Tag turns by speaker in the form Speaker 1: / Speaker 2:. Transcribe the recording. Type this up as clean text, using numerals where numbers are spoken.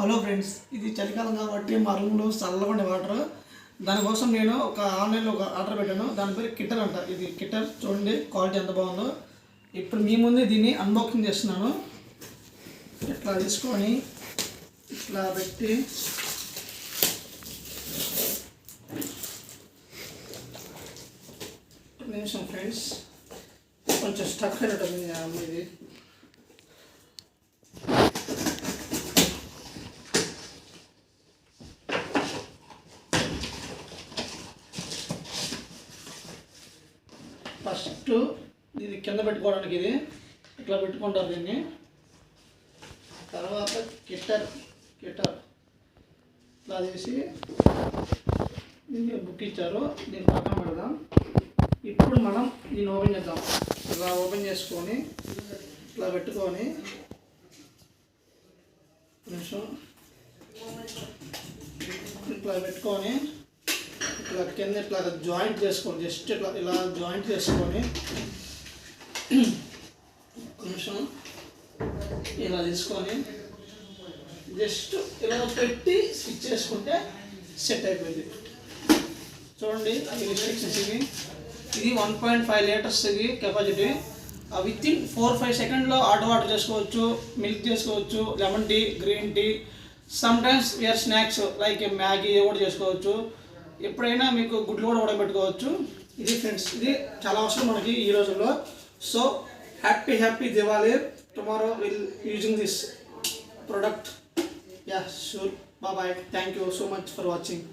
Speaker 1: Hello friends, ఇది చలికాలం కాబట్టి మా రూమ్లో చల్లగా ఉండే వాటర్. దానికోసం నేను ఒక ఆన్లైన్లో ఒక ఆర్డర్ పెట్టాను. దాని పేరు కిట్టర్ అంట. ఇది కిట్టర్ చూడండి, క్వాలిటీ ఎంత బాగుందో. ఇప్పుడు మీ ముందే దీన్ని అన్బాక్సింగ్ చేస్తున్నాను. ఇట్లా తీసుకొని ఇట్లా పెట్టి నిమిషం ఫ్రెండ్స్, కొంచెం స్టక్ అయినట్టుంది ఇది. ఫస్ట్ ఇది కింద పెట్టుకోవడానికి ఇది ఇట్లా పెట్టుకుంటారు దీన్ని. తర్వాత కిట్టర్ ఇట్లా తీసి దీన్ని బుక్ ఇచ్చారు, దీన్ని పక్కన పెడదాం. ఇప్పుడు మనం దీన్ని ఓపెన్ చేద్దాం. ఇలా ఓపెన్ చేసుకొని ఇట్లా పెట్టుకొని కొంచెం ఇట్లా పెట్టుకొని ఇట్లా కింద ఇట్లా జాయింట్ చేసుకోండి. జస్ట్ ఇట్లా ఇలా జాయింట్ చేసుకొని కొంచెం ఇలా తీసుకొని జస్ట్ ఇలా పెట్టి స్విచ్ చేసుకుంటే సెట్ అయిపోయింది. చూడండి ఈ రిస్ట్రిక్షన్స్ ఇది 1.5 లీటర్స్ ఇది కెపాసిటీ. విత్ ఇన్ 4-5 సెకండ్లో హాట్ వాటర్ చేసుకోవచ్చు, మిల్క్ చేసుకోవచ్చు, lemon tea, green tea, sometimes where snacks like Maggi కూడా చేసుకోవచ్చు. ఎప్పుడైనా మీకు గుడ్లు కూడా ఉడకబెట్టుకోవచ్చు. ఇది ఫ్రెండ్స్, ఇది చాలా అవసరం మనకి ఈ రోజుల్లో. So happy Diwali. Tomorrow will using this product. Yeah sure. Bye. Thank you so much for watching.